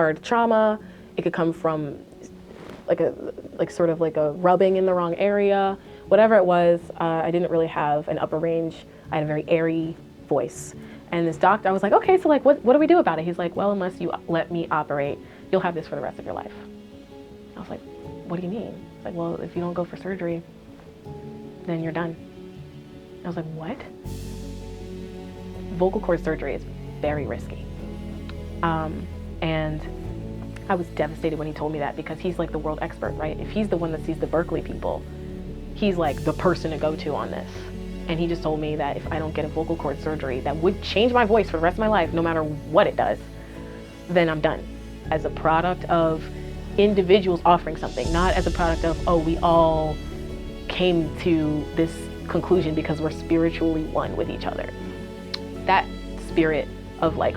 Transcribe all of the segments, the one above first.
hard trauma. It could come from sort of like a rubbing in the wrong area. Whatever it was, I didn't really have an upper range. I had a very airy voice. And this doctor, I was like, okay, so like, what do we do about it? He's like, well, unless you let me operate, you'll have this for the rest of your life. I was like, what do you mean? He's like, well, if you don't go for surgery, then you're done. I was like, what? Vocal cord surgery is very risky. And I was devastated when he told me that, because he's like the world expert, right? If he's the one that sees the Berkeley people, he's like the person to go to on this. And he just told me that if I don't get a vocal cord surgery that would change my voice for the rest of my life, no matter what it does, then I'm done. As a product of individuals offering something, not as a product of, oh, we all came to this conclusion because we're spiritually one with each other. That spirit of like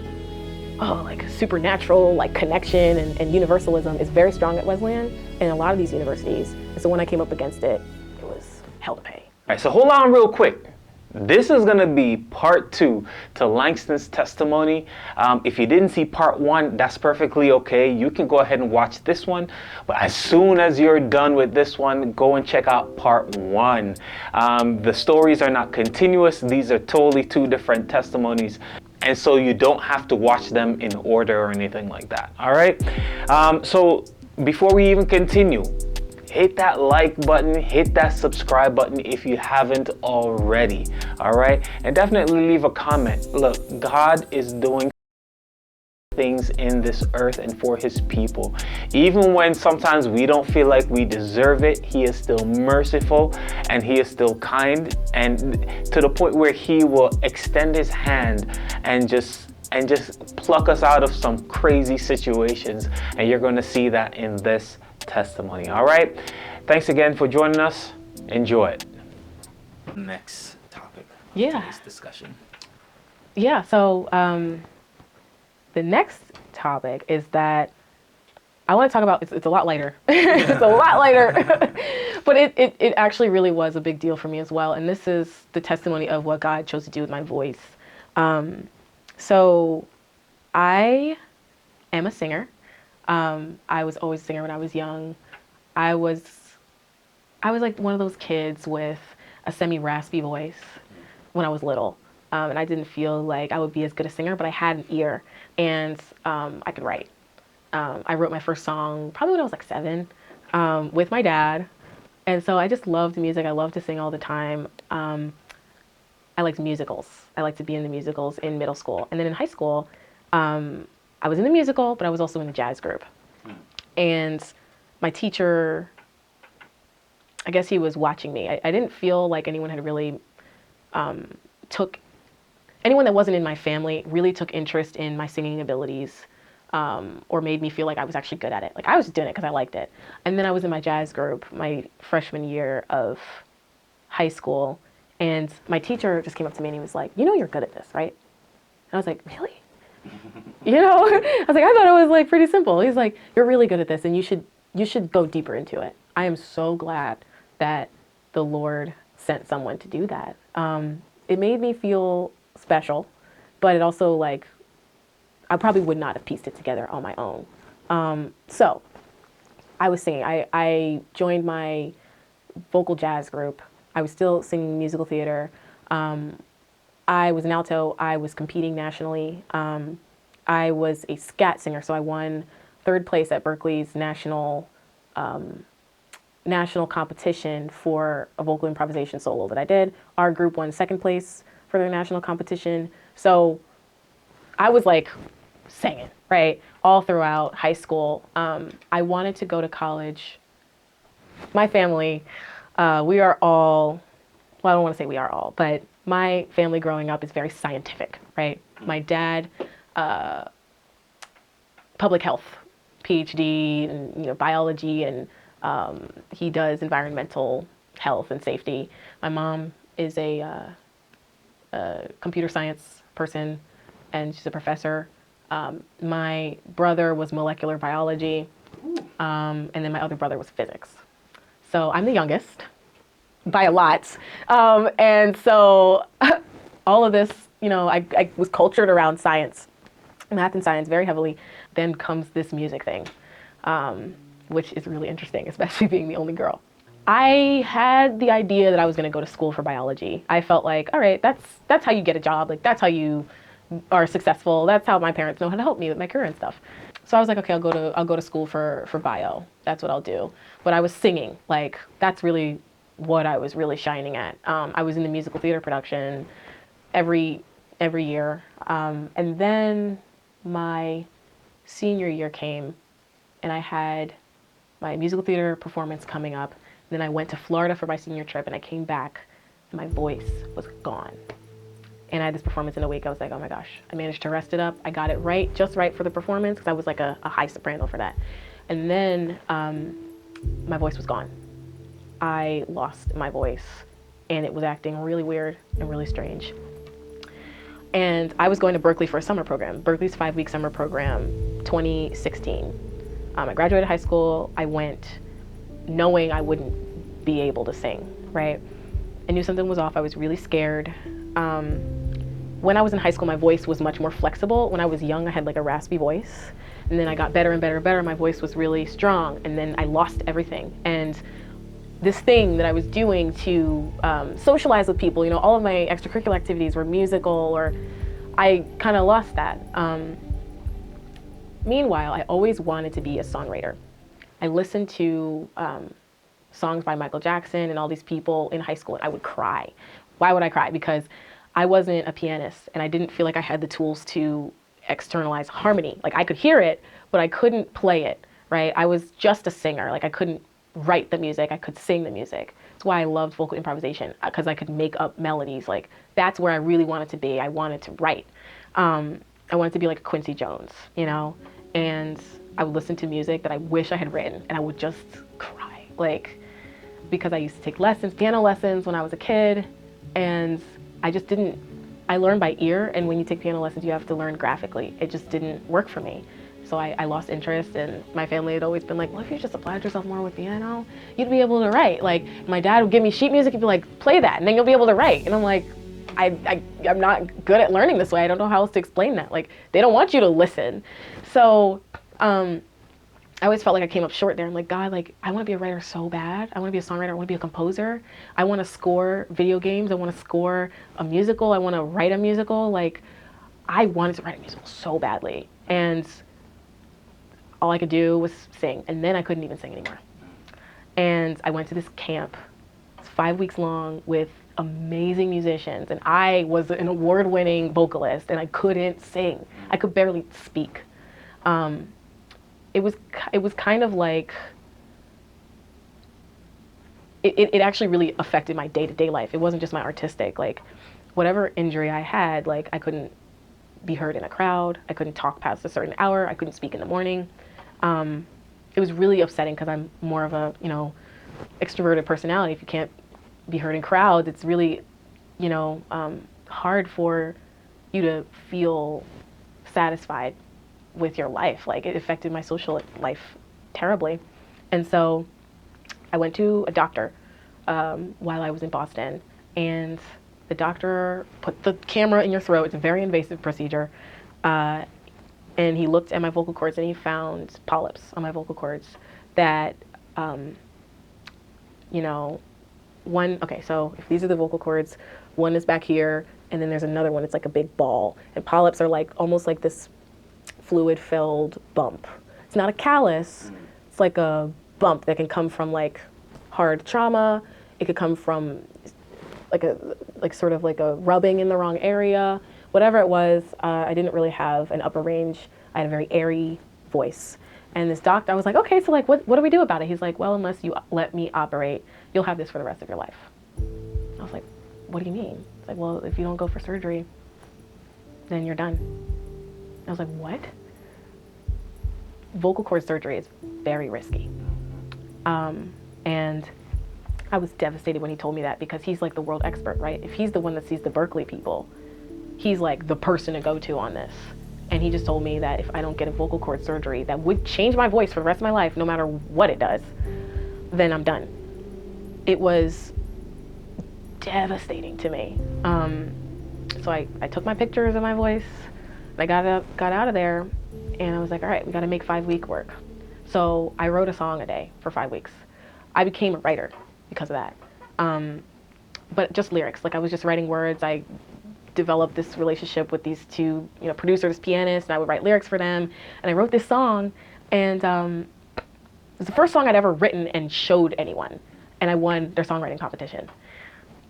supernatural like connection and universalism is very strong at Wesleyan and a lot of these universities. And so when I came up against it, it was hell to pay. All right, so hold on real quick. This is going to be part 2 to Langston's testimony. If you didn't see part 1, that's perfectly okay. You can go ahead and watch this one. But as soon as you're done with this one, go and check out part 1. The stories are not continuous. These are totally 2 different testimonies. And so you don't have to watch them in order or anything like that. All right. So before we even continue, hit that like button, hit that subscribe button if you haven't already. All right. And definitely leave a comment. Look, God is doing things in this earth and for his people. Even when sometimes we don't feel like we deserve it, he is still merciful and he is still kind, and to the point where he will extend his hand and just pluck us out of some crazy situations. And you're going to see that in this testimony. All right. Thanks again for joining us. Enjoy it. Next topic. Yeah. Today's discussion. Yeah. So, the next topic is that I want to talk about, it's a lot lighter. It's a lot lighter. But it actually really was a big deal for me as well. And this is the testimony of what God chose to do with my voice. So I am a singer. I was always a singer when I was young. I was like one of those kids with a semi-raspy voice when I was little. And I didn't feel like I would be as good a singer, but I had an ear and I could write. I wrote my first song probably when I was like 7 with my dad. And so I just loved music. I loved to sing all the time. I liked musicals. I liked to be in the musicals in middle school. And then in high school, I was in the musical, but I was also in the jazz group. And my teacher, I guess he was watching me. I didn't feel like anyone had really anyone that wasn't in my family really took interest in my singing abilities, or made me feel like I was actually good at it. Like I was just doing it because I liked it. And then I was in my jazz group my freshman year of high school, and my teacher just came up to me and he was like, you know, you're good at this, right? And I was like, really? You know, I was like, I thought it was like pretty simple. He's like, you're really good at this and you should go deeper into it. I am so glad that the Lord sent someone to do that. It made me feel special, but it also like, I probably would not have pieced it together on my own. So I was singing. I joined my vocal jazz group. I was still singing musical theater. I was an alto. I was competing nationally. I was a scat singer, so I won 3rd place at Berkeley's national competition for a vocal improvisation solo that I did. Our group won 2nd place for their national competition. So I was like singing, right, all throughout high school. I wanted to go to college. My family, we are all, well, I don't want to say we are all, but my family growing up is very scientific, right? My dad, public health, PhD in biology, and he does environmental health and safety. My mom is a computer science person, and she's a professor. My brother was molecular biology, and then my other brother was physics. So I'm the youngest by a lot. And so all of this, I was cultured around science, math and science very heavily. then comes this music thing, which is really interesting, especially being the only girl. I had the idea that I was going to go to school for biology. I felt like, all right, that's how you get a job. Like, that's how you are successful. That's how my parents know how to help me with my career and stuff. So I was like, okay, I'll go to school for bio. That's what I'll do. But I was singing. Like, that's really what I was really shining at. I was in the musical theater production every year. And then my senior year came, and I had my musical theater performance coming up. Then I went to Florida for my senior trip, and I came back, and my voice was gone. And I had this performance in a week. I was like, oh my gosh, I managed to rest it up. I got it right, just right for the performance, because I was like a high soprano for that. And then my voice was gone. I lost my voice, and it was acting really weird and really strange. And I was going to Berkeley for a summer program, Berkeley's 5-week summer program, 2016. I graduated high school. I went knowing I wouldn't be able to sing, right? I knew something was off. I was really scared. When I was in high school, my voice was much more flexible. When I was young, I had like a raspy voice. And then I got better and better and better. My voice was really strong. And then I lost everything. And this thing that I was doing to socialize with people, you know, all of my extracurricular activities were musical, or I kind of lost that. Meanwhile, I always wanted to be a songwriter. I listened to songs by Michael Jackson and all these people in high school, and I would cry. Why would I cry? Because I wasn't a pianist, and I didn't feel like I had the tools to externalize harmony. Like, I could hear it, but I couldn't play it, right? I was just a singer. Like, I couldn't write the music. I could sing the music. That's why I loved vocal improvisation, because I could make up melodies. Like, that's where I really wanted to be. I wanted to write. I wanted to be like a Quincy Jones, you know? And I would listen to music that I wish I had written, and I would just cry. Like, because I used to take lessons, piano lessons when I was a kid, and I just didn't, I learned by ear, and when you take piano lessons, you have to learn graphically. It just didn't work for me. So I lost interest, and my family had always been like, well, if you just applied yourself more with piano, you'd be able to write. Like, my dad would give me sheet music, he'd be like, play that, and then you'll be able to write. And I'm like, I'm not good at learning this way. I don't know how else to explain that. Like, they don't want you to listen. So I always felt like I came up short there. I'm like, God, like, I want to be a writer so bad. I want to be a songwriter. I want to be a composer. I want to score video games. I want to score a musical. I want to write a musical. Like, I wanted to write a musical so badly. And all I could do was sing. And then I couldn't even sing anymore. And I went to this camp. It's 5 weeks long with amazing musicians. And I was an award-winning vocalist, and I couldn't sing. I could barely speak. It was kind of like, it actually really affected my day-to-day life. It wasn't just my artistic, like, whatever injury I had, like, I couldn't be heard in a crowd. I couldn't talk past a certain hour. I couldn't speak in the morning. It was really upsetting, because I'm more of a, you know, extroverted personality. If you can't be heard in crowds, it's really, you know, hard for you to feel satisfied with your life. Like, it affected my social life terribly. And so I went to a doctor while I was in Boston, and the doctor put the camera in your throat. It's a very invasive procedure. And he looked at my vocal cords, and he found polyps on my vocal cords that, you know, okay, so if these are the vocal cords, one is back here, and then there's another one. It's like a big ball. And polyps are like almost like this fluid-filled bump. It's not a callus. It's like a bump that can come from like hard trauma. It could come from like sort of like a rubbing in the wrong area. Whatever it was, I didn't really have an upper range. I had a very airy voice. And this doctor, I was like, okay, so like, what do we do about it? He's like, well, unless you let me operate, you'll have this for the rest of your life. I was like, what do you mean? It's like, well, if you don't go for surgery, then you're done. I was like, what? Vocal cord surgery is very risky. And I was devastated when he told me that, because he's like the world expert, right? If he's the one that sees the Berkeley people, he's like the person to go to on this. And he just told me that if I don't get a vocal cord surgery that would change my voice for the rest of my life, no matter what it does, then I'm done. It was devastating to me. So I took my pictures of my voice. I got out of there, And I was like, all right, we got to make 5-week work. So I wrote a song a day for 5 weeks. I became a writer because of that. But just lyrics. Like I was just writing words. I developed this relationship with these two, producers, pianists, and I would write lyrics for them. And I wrote this song, and it was the first song I'd ever written and showed anyone. And I won their songwriting competition.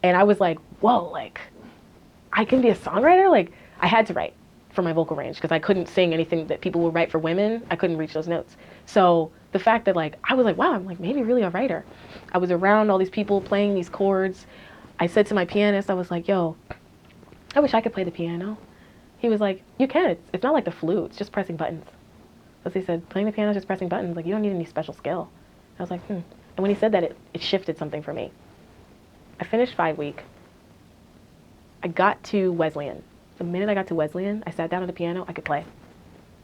And I was like, whoa, like, I can be a songwriter? Like, I had to write for my vocal range because I couldn't sing anything that people would write for women. I couldn't reach those notes. So the fact that, like, I was like, wow, I'm like maybe really a writer. I was around all these people playing these chords. I said to my pianist, I was like, yo, I wish I could play the piano. He was like, you can. It's not like the flute. It's just pressing buttons. Because he said, playing the piano is just pressing buttons. Like, you don't need any special skill. I was like, And when he said that, it shifted something for me. I finished 5-week. I got to Wesleyan. The minute I got to Wesleyan, I sat down at the piano, I could play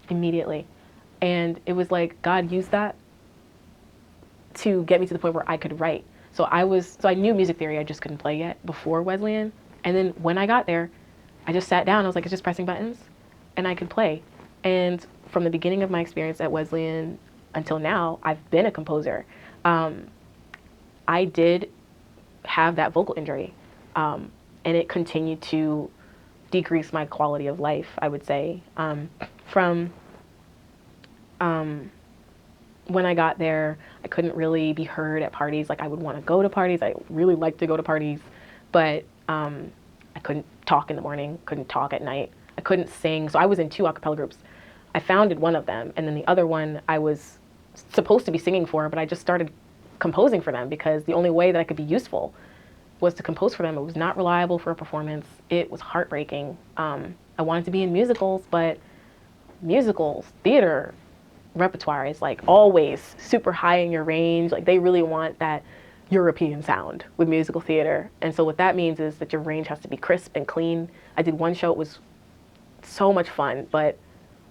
immediately. And it was like God used that to get me to the point where I could write. So I knew music theory, I just couldn't play yet before Wesleyan. And then when I got there, I just sat down, I was like, it's just pressing buttons, and I could play. And from the beginning of my experience at Wesleyan until now, I've been a composer. I did have that vocal injury, and it continued to decrease my quality of life, I would say. From when I got there, I couldn't really be heard at parties. Like I would want to go to parties. I really liked to go to parties, but I couldn't talk in the morning, couldn't talk at night. I couldn't sing. So I was in 2 a cappella groups. I founded one of them, and then the other one I was supposed to be singing for, but I just started composing for them because the only way that I could be useful was to compose for them. It was not reliable for a performance. It was heartbreaking. I wanted to be in musicals, but musicals, theater repertoire is like always super high in your range. Like they really want that European sound with musical theater. And so what that means is that your range has to be crisp and clean. I did one show, it was so much fun, but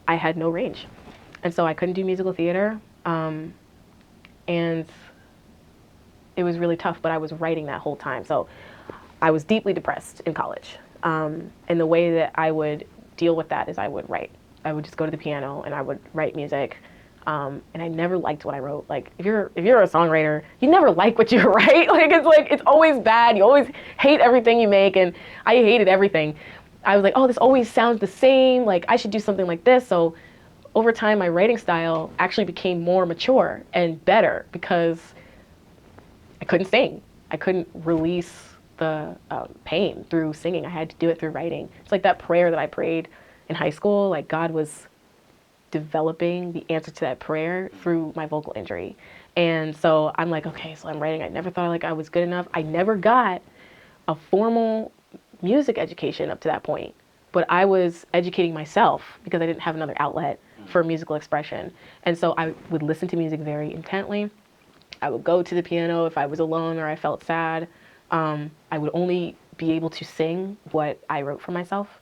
I had no range. And so I couldn't do musical theater. And it was really tough, but I was writing that whole time. So I was deeply depressed in college. And the way that I would deal with that is I would write. I would just go to the piano and I would write music. And I never liked what I wrote. Like if you're a songwriter, you never like what you write. Like it's always bad. You always hate everything you make, and I hated everything. I was like, oh, this always sounds the same. Like I should do something like this. So over time, my writing style actually became more mature and better because I couldn't sing. I couldn't release the pain through singing. I had to do it through writing. It's like that prayer that I prayed in high school. Like God was developing the answer to that prayer through my vocal injury. And so I'm like, okay, so I'm writing. I never thought like I was good enough. I never got a formal music education up to that point, but I was educating myself because I didn't have another outlet for musical expression. And so I would listen to music very intently. I would go to the piano if I was alone or I felt sad. I would only be able to sing what I wrote for myself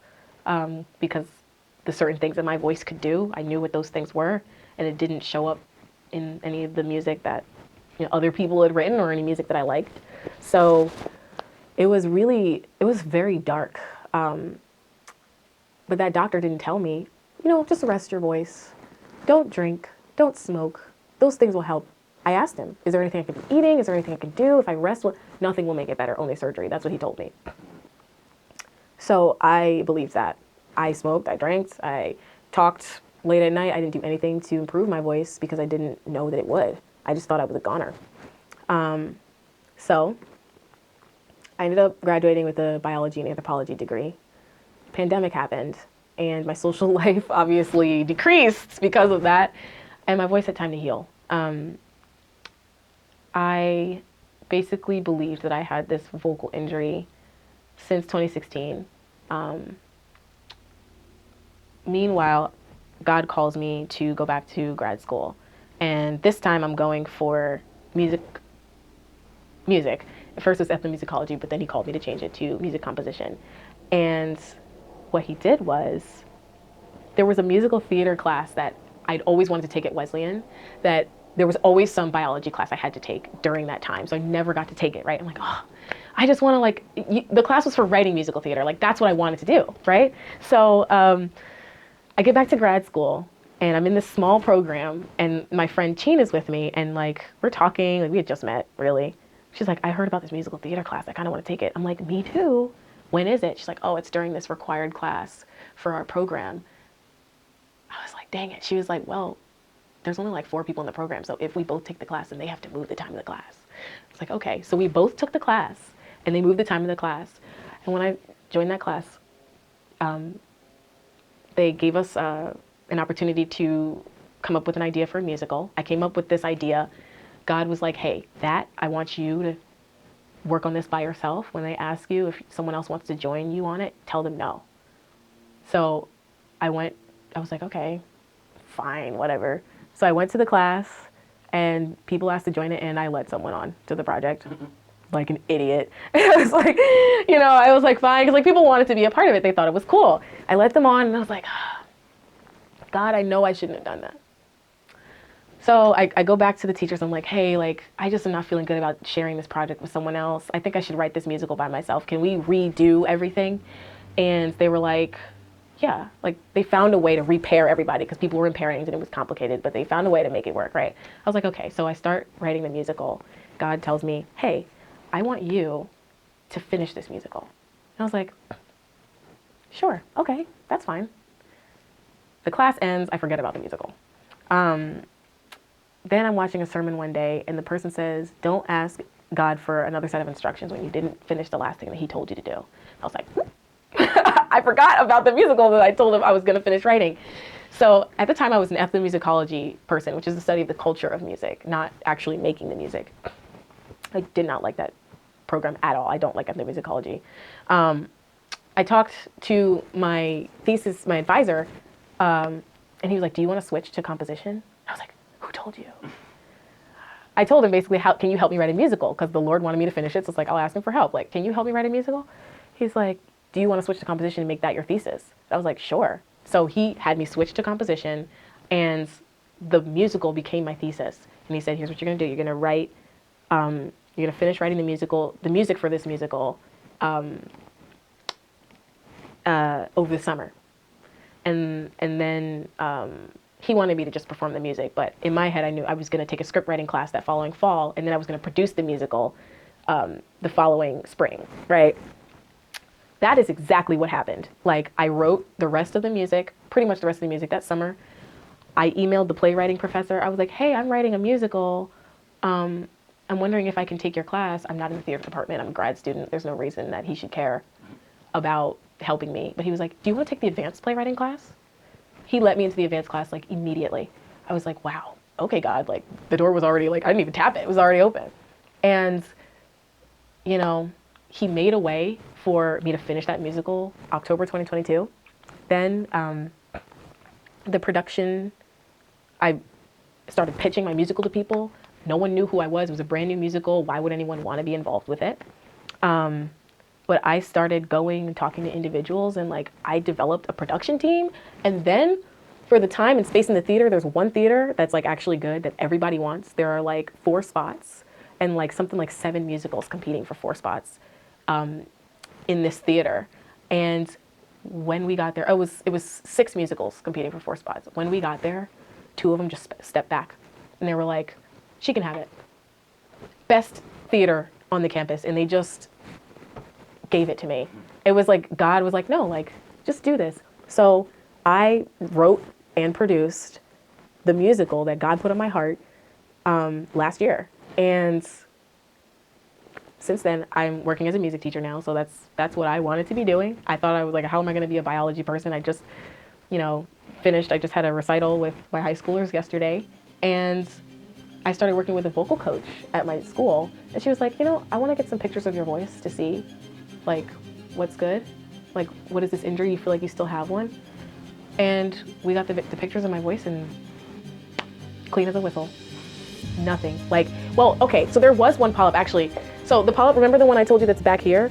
because the certain things that my voice could do, I knew what those things were, and it didn't show up in any of the music that other people had written or any music that I liked. So it was very dark. But that doctor didn't tell me, just rest your voice. Don't drink, don't smoke. Those things will help. I asked him, is there anything I could be eating? Is there anything I can do? If I rest, nothing will make it better, only surgery. That's what he told me. So I believed that. I smoked, I drank, I talked late at night. I didn't do anything to improve my voice because I didn't know that it would. I just thought I was a goner. So I ended up graduating with a biology and anthropology degree. Pandemic happened, and my social life obviously decreased because of that, and my voice had time to heal. I basically believed that I had this vocal injury since 2016. Meanwhile, God calls me to go back to grad school. And this time I'm going for music. At first it was ethnomusicology, but then he called me to change it to music composition. And what he did was, there was a musical theater class that I'd always wanted to take at Wesleyan, that there was always some biology class I had to take during that time. So I never got to take it, right? I'm like, oh, I just want to the class was for writing musical theater. Like that's what I wanted to do, right? So I get back to grad school And I'm in this small program, and my friend Chin is with me, and like we're talking, like we had just met, really. She's like, I heard about this musical theater class. I kind of want to take it. I'm like, me too. When is it? She's like, oh, it's during this required class for our program. I was like, dang it. She was like, well, there's only like 4 people in the program, so if we both take the class, then they have to move the time of the class. It's like, okay. So we both took the class, and they moved the time of the class. And when I joined that class, they gave us an opportunity to come up with an idea for a musical. I came up with this idea. God was like, hey, I want you to work on this by yourself. When they ask you if someone else wants to join you on it, tell them no. So I was like, okay, fine, whatever. So I went to the class, and people asked to join it, and I led someone on to the project. Like an idiot. I was like, I was like, fine, because like people wanted to be a part of it. They thought it was cool. I let them on, and I was like, God, I know I shouldn't have done that. So I go back to the teachers. I'm like, hey, like, I just am not feeling good about sharing this project with someone else. I think I should write this musical by myself. Can we redo everything? And they were like, yeah, like they found a way to repair everybody because people were in pairings and it was complicated, but they found a way to make it work, right? I was like, okay, so I start writing the musical. God tells me, hey, I want you to finish this musical. And I was like, sure, okay, that's fine. The class ends, I forget about the musical. Then I'm watching a sermon one day, and the person says, don't ask God for another set of instructions when you didn't finish the last thing that he told you to do. I was like, I forgot about the musical that I told him I was going to finish writing. So at the time, I was an ethnomusicology person, which is the study of the culture of music, not actually making the music. I did not like that program at all. I don't like ethnomusicology. I talked to my advisor, and he was like, do you want to switch to composition? I was like, who told you? I told him basically, how can you help me write a musical? Because the Lord wanted me to finish it, so it's like, I'll ask him for help. Like, can you help me write a musical? He's like, do you want to switch to composition and make that your thesis? I was like, sure. So he had me switch to composition, and the musical became my thesis. And he said, here's what you're going to do. You're going to write, you're going to finish writing the music for this musical over the summer. And then he wanted me to just perform the music. But in my head, I knew I was going to take a script writing class that following fall, and then I was going to produce the musical the following spring, right? That is exactly what happened. Like, I wrote the rest of the music, pretty much the rest of the music that summer. I emailed the playwriting professor. I was like, hey, I'm writing a musical. I'm wondering if I can take your class. I'm not in the theater department. I'm a grad student. There's no reason that he should care about helping me. But he was like, do you want to take the advanced playwriting class? He let me into the advanced class like immediately. I was like, wow, okay, God, like the door was already like, I didn't even tap it. It was already open. And, he made a way for me to finish that musical October 2022. Then the production, I started pitching my musical to people. No one knew who I was. It was a brand new musical. Why would anyone want to be involved with it? But I started going and talking to individuals, and like I developed a production team. And then for the time and space in the theater, there's one theater that's like actually good that everybody wants. There are like 4 spots and like something like 7 musicals competing for 4 spots in this theater. And when we got there, it was 6 musicals competing for 4 spots. When we got there, 2 of them just stepped back, and they were like, she can have it. Best theater on the campus, and they just gave it to me. It was like God was like, no, like just do this. So I wrote and produced the musical that God put on my heart last year, and since then I'm working as a music teacher now. So that's what I wanted to be doing. I thought I was like, how am I going to be a biology person? I just finished. I just had a recital with my high schoolers yesterday, and I started working with a vocal coach at my school, and she was like, I want to get some pictures of your voice to see like what's good, like what is this injury, you feel like you still have one? And we got the pictures of my voice, and clean as a whistle. Nothing. Like, well, okay, so there was one polyp actually. So the polyp, remember the one I told you that's back here?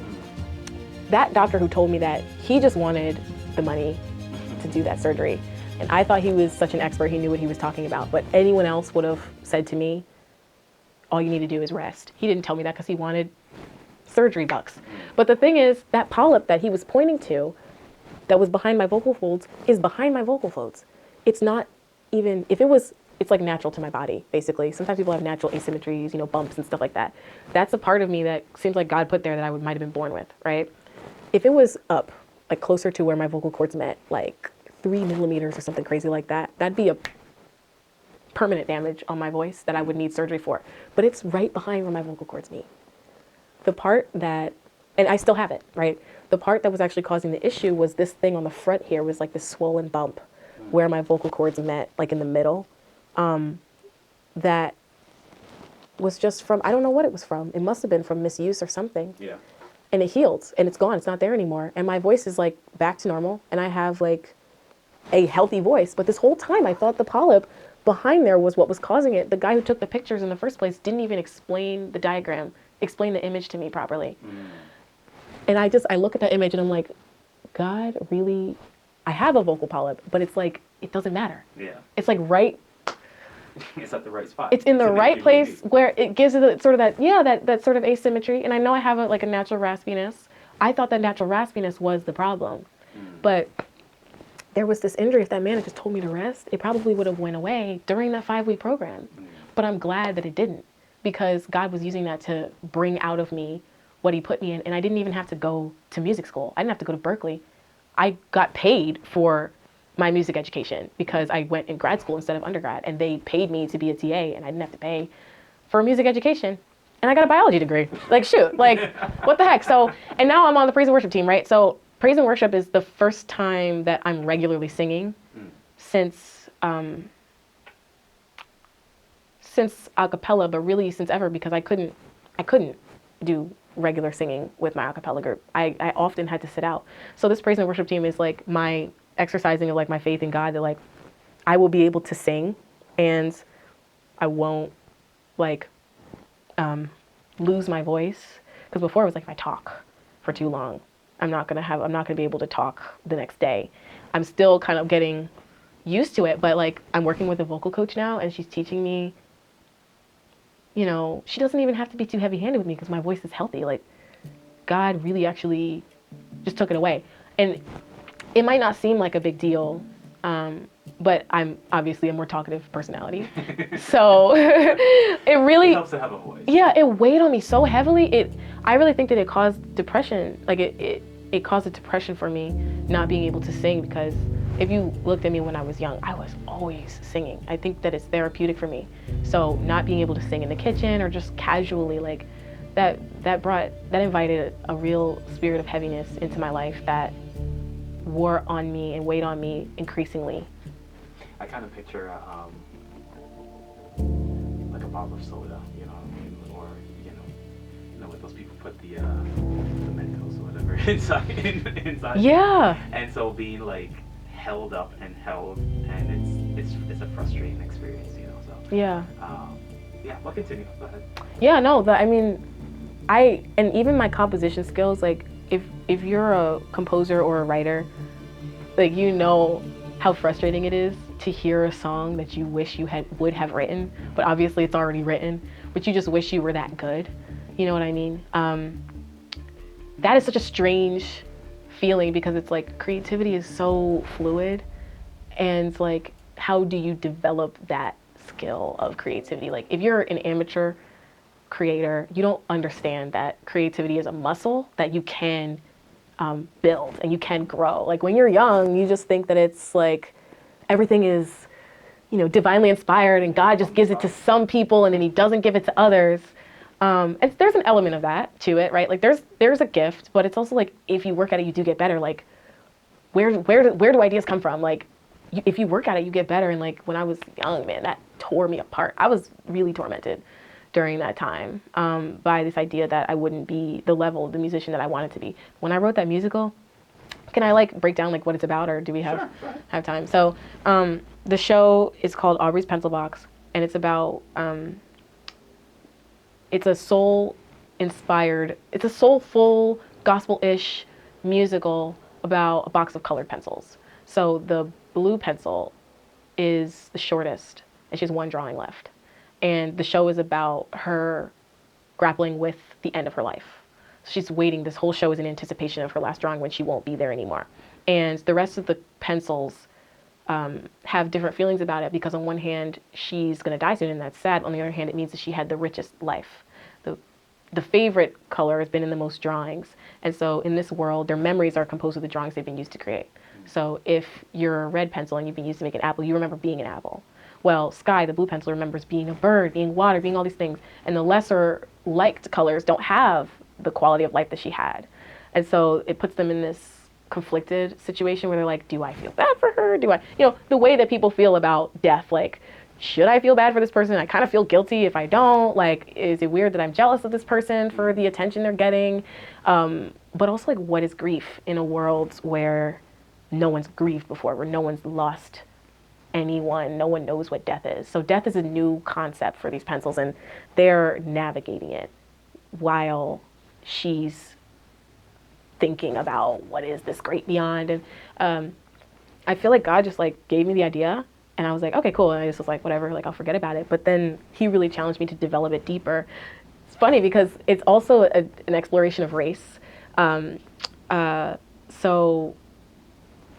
That doctor who told me that, he just wanted the money to do that surgery. And I thought he was such an expert, he knew what he was talking about. But anyone else would have said to me, all you need to do is rest. He didn't tell me that because he wanted surgery bucks. But the thing is, that polyp that he was pointing to that was behind my vocal folds is behind my vocal folds. It's not even if it was, it's like natural to my body, basically. Sometimes people have natural asymmetries, you know, bumps and stuff like that. That's a part of me that seems like God put there that I might have been born with, right? If it was up, like closer to where my vocal cords met, like 3 millimeters or something crazy like that, that'd be a permanent damage on my voice that I would need surgery for. But it's right behind where my vocal cords meet. The part that, and I still have it, right? The part that was actually causing the issue was this thing on the front here was like this swollen bump where my vocal cords met, like in the middle. That was just from, I don't know what it was from. It must have been from misuse or something. Yeah. And it healed and it's gone. It's not there anymore. And my voice is like back to normal. And I have like a healthy voice. But this whole time I thought the polyp behind there was what was causing it. The guy who took the pictures in the first place didn't even explain the diagram, explain the image to me properly. And I look at that image and I'm like, God, really? I have a vocal polyp, but it's like, it doesn't matter. Yeah. It's like right, It's at the right spot. it's in the to make right you place unique. where it gives it a, sort of that, yeah, that sort of asymmetry. And I know I have a natural raspiness. I thought that natural raspiness was the problem. But there was this injury. If that man had just told me to rest, it probably would have went away during that 5-week program. But I'm glad that it didn't, because God was using that to bring out of me what he put me in. And I didn't even have to go to music school. I didn't have to go to Berkeley. I got paid for my music education because I went in grad school instead of undergrad, and they paid me to be a TA, and I didn't have to pay for music education. And I got a biology degree. Like, shoot, like, what the heck? So, and now I'm on the praise and worship team, right? So praise and worship is the first time that I'm regularly singing since a cappella, but really since ever, because I couldn't do regular singing with my a cappella group. I often had to sit out. So this praise and worship team is like my exercising of like my faith in God, that like I will be able to sing and I won't like lose my voice. Because before it was like, if I talk for too long, I'm not gonna be able to talk the next day. I'm still kind of getting used to it, but like I'm working with a vocal coach now, and she's teaching me, you know, she doesn't even have to be too heavy-handed with me because my voice is healthy. Like, God really actually just took it away. And it might not seem like a big deal, but I'm obviously a more talkative personality. So it really It helps to have a voice. yeah, it weighed on me so heavily. I really think that it caused depression. Like it caused a depression for me not being able to sing, because if you looked at me when I was young, I was always singing. I think that it's therapeutic for me. So not being able to sing in the kitchen or just casually, like that invited a real spirit of heaviness into my life that wore on me and weighed on me increasingly. I kind of picture like a bottle of soda, you know what I mean? Or, you know what those people put the Mentos or whatever inside. Yeah. And so being like held up and held, and it's a frustrating experience, you know. So Yeah. yeah, well, continue. Go ahead. Yeah, no, and even my composition skills, like if you're a composer or a writer, like, you know how frustrating it is to hear a song that you wish you would have written, but obviously it's already written, but you just wish you were that good. You know what I mean? That is such a strange feeling, because it's like creativity is so fluid, and like, how do you develop that skill of creativity? Like, if you're an amateur creator, you don't understand that creativity is a muscle that you can build and you can grow. Like, when you're young, you just think that it's like everything is, you know, divinely inspired and God just gives it to some people and then he doesn't give it to others. And there's an element of that to it, right? Like, there's a gift, but it's also like, if you work at it, you do get better. Like, where do ideas come from? Like, if you work at it, you get better. And like, when I was young, man, that tore me apart. I was really tormented during that time by this idea that I wouldn't be the level of the musician that I wanted to be. When I wrote that musical, can I like break down like what it's about, or do we have have time? So the show is called Aubrey's Pencil Box, and it's about it's a soulful gospel-ish musical about a box of colored pencils. So the blue pencil is the shortest, and she has one drawing left. And the show is about her grappling with the end of her life. She's waiting. This whole show is in anticipation of her last drawing, when she won't be there anymore. And the rest of the pencils have different feelings about it, because on one hand, she's going to die soon and that's sad. On the other hand, it means that she had the richest life. The favorite color has been in the most drawings. And so in this world, their memories are composed of the drawings they've been used to create. So if you're a red pencil and you've been used to make an apple, you remember being an apple. Well, Sky, the blue pencil, remembers being a bird, being water, being all these things. And the lesser liked colors don't have the quality of life that she had. And so it puts them in this conflicted situation where they're like, do I feel bad for her? Do I, the way that people feel about death, like, should I feel bad for this person? I kind of feel guilty if I don't. Like, is it weird that I'm jealous of this person for the attention they're getting? But also, like, what is grief in a world where no one's grieved before, where no one's lost anyone, no one knows what death is. So death is a new concept for these pencils, and they're navigating it while she's thinking about what is this great beyond. And I feel like God just like gave me the idea, and I was like, okay, cool. And I just was like, whatever, like I'll forget about it. But then he really challenged me to develop it deeper. It's funny because it's also an exploration of race. So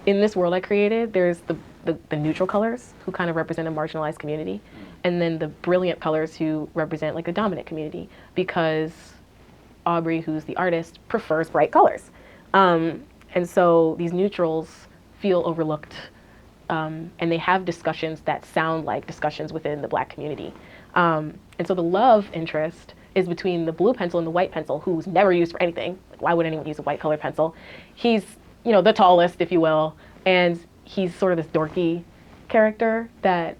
in this world I created, there's the neutral colors who kind of represent a marginalized community, and then the brilliant colors who represent like a dominant community, because Aubrey, who's the artist, prefers bright colors. And so these neutrals feel overlooked, and they have discussions that sound like discussions within the Black community. And so the love interest is between the blue pencil and the white pencil, who's never used for anything. Like, why would anyone use a white colored pencil? He's, the tallest, if you will, and he's sort of this dorky character that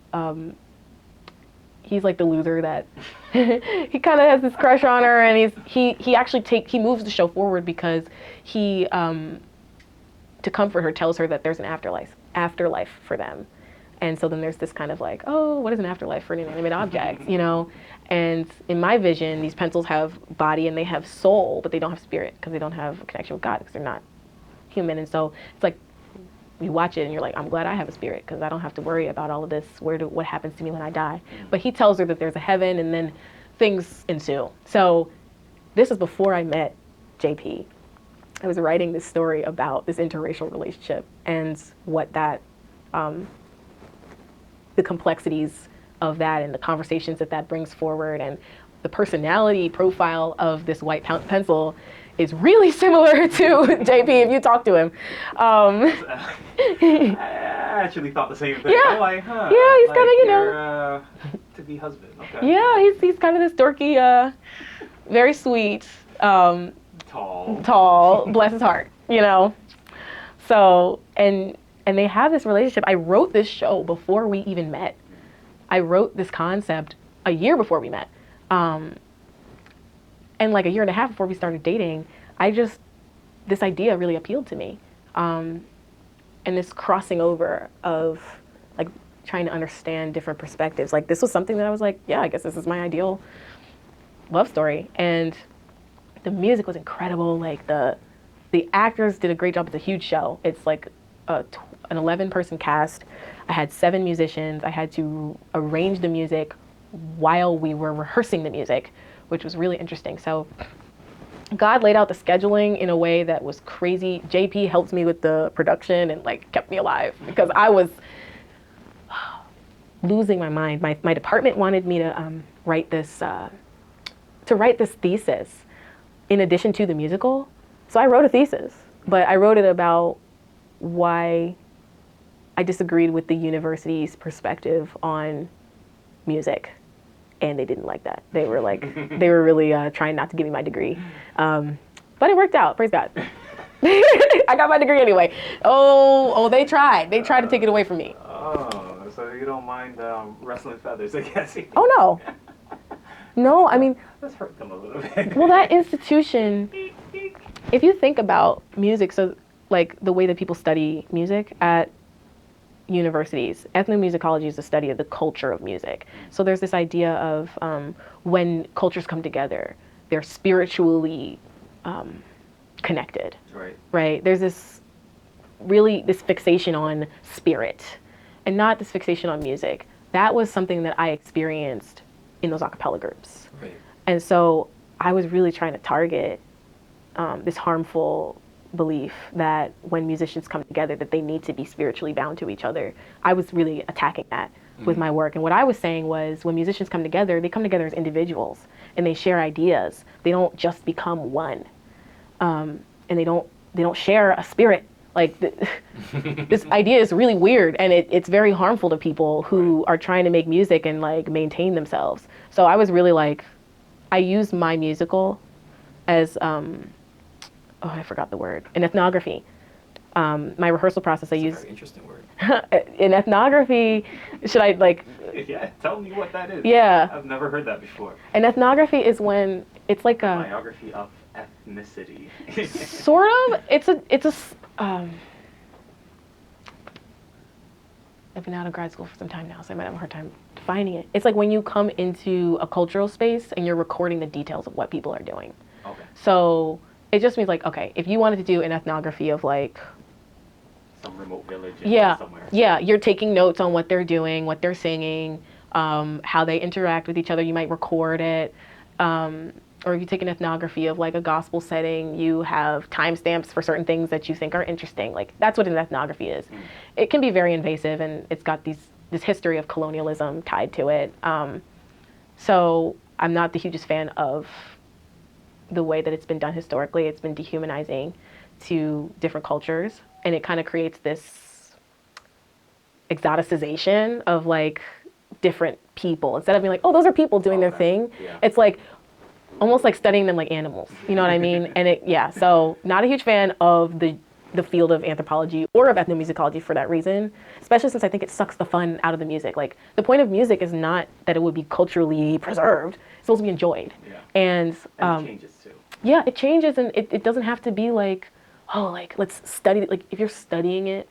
he's like the loser that he kind of has this crush on her, and he actually he moves the show forward because he to comfort her tells her that there's an afterlife for them. And so then there's this kind of like, oh, what is an afterlife for an inanimate object, And in my vision, these pencils have body and they have soul, but they don't have spirit because they don't have a connection with God because they're not human. And so it's like, you watch it and you're like, I'm glad I have a spirit because I don't have to worry about all of this. What happens to me when I die? But he tells her that there's a heaven, and then things ensue. So this is before I met JP. I was writing this story about this interracial relationship and what that, the complexities of that and the conversations that brings forward, and the personality profile of this white pencil is really similar to JP if you talk to him. I actually thought the same thing. Yeah. I'm like, huh. Yeah, he's like kind of, to-be husband. Okay. Yeah, he's kind of this dorky, very sweet, tall, bless his heart, So, and they have this relationship. I wrote this show before we even met. I wrote this concept a year before we met. And like a year and a half before we started dating, this idea really appealed to me. And this crossing over of like trying to understand different perspectives. Like, this was something that I was like, yeah, I guess this is my ideal love story. And the music was incredible. Like the actors did a great job. It's a huge show. It's like an 11-person cast. I had 7 musicians. I had to arrange the music while we were rehearsing the music, which was really interesting. So God laid out the scheduling in a way that was crazy. JP helped me with the production and like kept me alive because I was losing my mind. My department wanted me to write this thesis in addition to the musical. So I wrote a thesis, but I wrote it about why I disagreed with the university's perspective on music. And they didn't like that. They were like, they were really trying not to give me my degree. But it worked out, praise God. I got my degree anyway. Oh, they tried. They tried to take it away from me. Oh, so you don't mind wrestling feathers, I guess. Oh, no. No, I mean. Let's hurt them a little bit. Well, that institution, if you think about music, so like the way that people study music at universities, ethnomusicology is the study of the culture of music. So there's this idea of when cultures come together, they're spiritually connected. Right? There's this fixation on spirit and not this fixation on music. That was something that I experienced in those a cappella groups. Right. And so I was really trying to target this harmful belief that when musicians come together that they need to be spiritually bound to each other. I was really attacking that with my work. And what I was saying was when musicians come together, they come together as individuals and they share ideas. They don't just become one. And they don't share a spirit. Like this idea is really weird, and it's very harmful to people who are trying to make music and like maintain themselves. So I was really like, I used my musical as I forgot the word, an ethnography. My rehearsal process, I used Very interesting word. in ethnography. Should I like? Yeah, tell me what that is. Yeah. I've never heard that before. An ethnography is when it's like a Biography of ethnicity. sort of. I've been out of grad school for some time now, so I might have a hard time defining it. It's like when you come into a cultural space and you're recording the details of what people are doing. Okay. So it just means like, okay, if you wanted to do an ethnography of like, Some remote village somewhere. yeah, you're taking notes on what they're doing, what they're singing, how they interact with each other. You might record it. Or if you take an ethnography of like a gospel setting, you have timestamps for certain things that you think are interesting. Like that's what an ethnography is. It can be very invasive, and it's got this history of colonialism tied to it. So I'm not the hugest fan of the way that it's been done historically. It's been dehumanizing to different cultures, and it kind of creates this exoticization of like different people. Instead of being like, oh, those are people doing their thing, it's like almost like studying them like animals. You know what I mean? And so not a huge fan of the field of anthropology or of ethnomusicology for that reason, especially since I think it sucks the fun out of the music. Like the point of music is not that it would be culturally preserved. It's supposed to be enjoyed. Yeah. And it changes too. Yeah, it changes, and it doesn't have to be like, oh, like let's study it. Like if you're studying it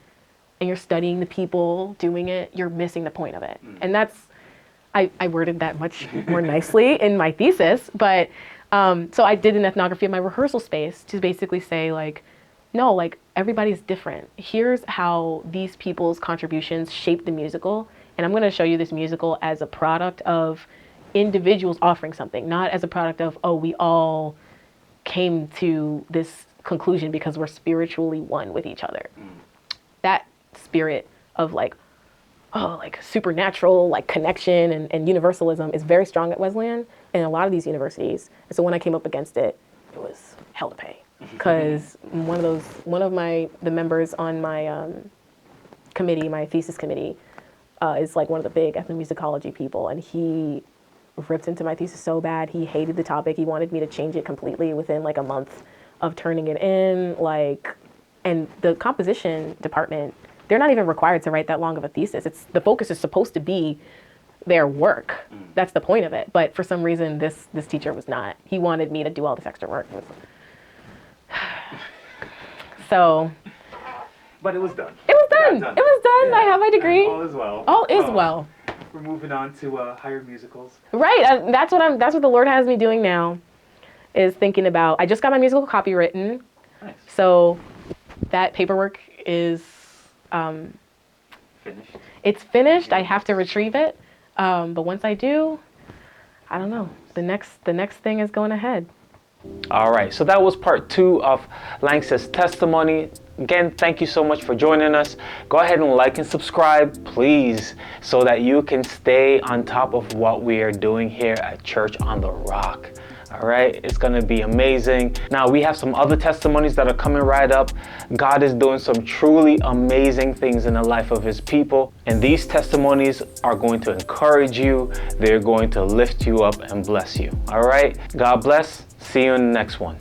and you're studying the people doing it, you're missing the point of it. And that's, I worded that much more nicely in my thesis, but so I did an ethnography in my rehearsal space to basically say like, no, like everybody's different. Here's how these people's contributions shape the musical, and I'm going to show you this musical as a product of individuals offering something, not as a product of, oh, we all came to this conclusion because we're spiritually one with each other. That spirit of like, oh, like supernatural, like connection and universalism is very strong at Wesleyan and a lot of these universities. And so when I came up against it, it was hell to pay. Because one of the members on my committee, my thesis committee, is like one of the big ethnomusicology people, and he ripped into my thesis so bad. He hated the topic. He wanted me to change it completely within like a month of turning it in. And the composition department, they're not even required to write that long of a thesis. The focus is supposed to be their work. That's the point of it. But for some reason, this teacher was not. He wanted me to do all this extra work. So. But it was done. It was done. It was done. Yeah. I have my degree. And all is well. All is well. We're moving on to higher musicals. Right. That's what the Lord has me doing now, is thinking about. I just got my musical copywritten. Nice. So that paperwork is finished. It's finished. I have to retrieve it. But once I do, I don't know. The next thing is going ahead. All right, so that was part 2 of Langston's testimony. Again, thank you so much for joining us. Go ahead and like and subscribe, please, so that you can stay on top of what we are doing here at Church on the Rock. All right, it's gonna be amazing. Now, we have some other testimonies that are coming right up. God is doing some truly amazing things in the life of his people, and these testimonies are going to encourage you. They're going to lift you up and bless you. All right, God bless. See you in the next one.